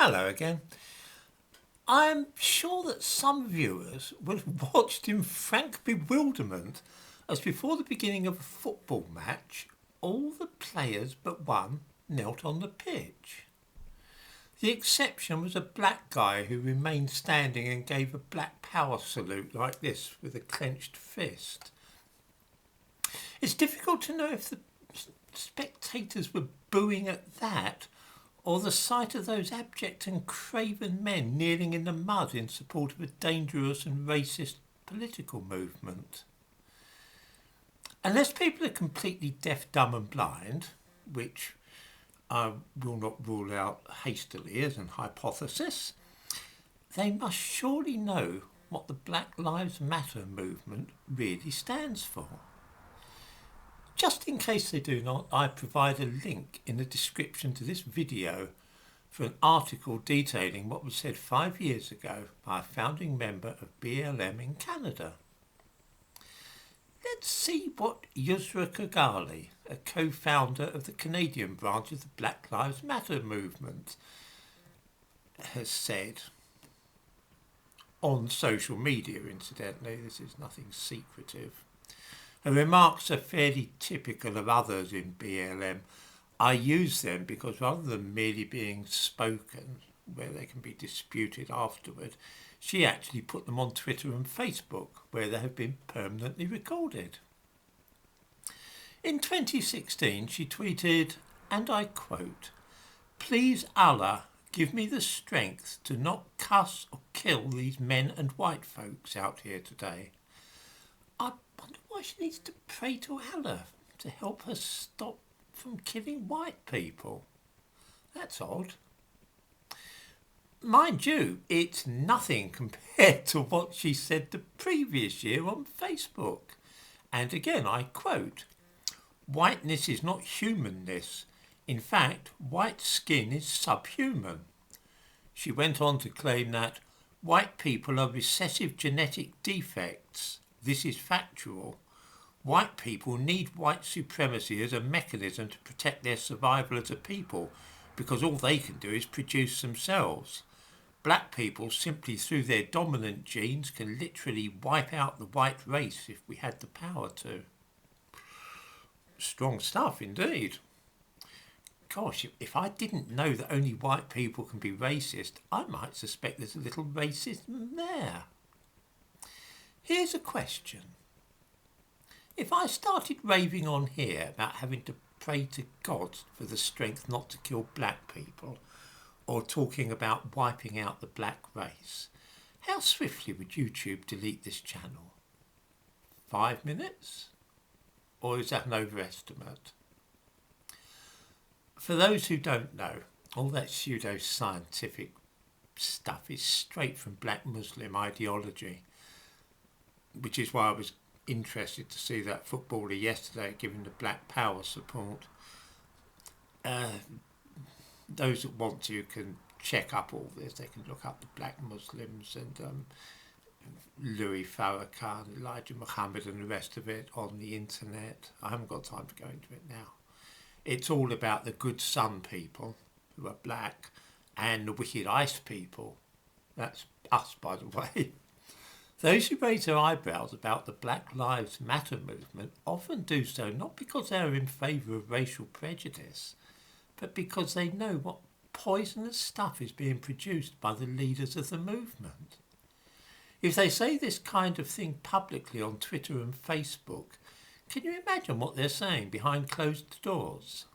Hello again. I'm sure that some viewers will have watched in frank bewilderment as before the beginning of a football match, all the players but one knelt on the pitch. The exception was a black guy who remained standing and gave a black power salute like this with a clenched fist. It's difficult to know if the spectators were booing at that or the sight of those abject and craven men kneeling in the mud in support of a dangerous and racist political movement. Unless people are completely deaf, dumb and blind, which I will not rule out hastily as an hypothesis, they must surely know what the Black Lives Matter movement really stands for. Just in case they do not, I provide a link in the description to this video for an article detailing what was said 5 years ago by a founding member of BLM in Canada. Let's see what Yusra Kigali, a co-founder of the Canadian branch of the Black Lives Matter movement, has said on social media, incidentally. This is nothing secretive. Her remarks are fairly typical of others in BLM. I use them because rather than merely being spoken, where they can be disputed afterward, she actually put them on Twitter and Facebook, where they have been permanently recorded. In 2016, she tweeted, and I quote, "Please Allah, give me the strength to not cuss or kill these men and white folks out here today." I wonder why she needs to pray to Allah to help her stop from killing white people. That's odd. Mind you, it's nothing compared to what she said the previous year on Facebook. And again, I quote, "Whiteness is not humanness. In fact, white skin is subhuman." She went on to claim that white people are recessive genetic defects. This is factual. White people need white supremacy as a mechanism to protect their survival as a people, because all they can do is produce themselves. Black people, simply through their dominant genes, can literally wipe out the white race if we had the power to. Strong stuff indeed. Gosh, if I didn't know that only white people can be racist, I might suspect there's a little racism there. Here's a question. If I started raving on here about having to pray to God for the strength not to kill black people, or talking about wiping out the black race, how swiftly would YouTube delete this channel? 5 minutes? Or is that an overestimate? For those who don't know, all that pseudo-scientific stuff is straight from black Muslim ideology, which is why I was interested to see that footballer yesterday giving the Black Power support. Those that want to can check up all this. They can look up the black Muslims and Louis Farrakhan, Elijah Muhammad and the rest of it on the internet. I haven't got time to go into it now. It's all about the good sun people who are black and the wicked ice people. That's us, by the way. Those who raise their eyebrows about the Black Lives Matter movement often do so not because they are in favour of racial prejudice, but because they know what poisonous stuff is being produced by the leaders of the movement. If they say this kind of thing publicly on Twitter and Facebook, can you imagine what they're saying behind closed doors?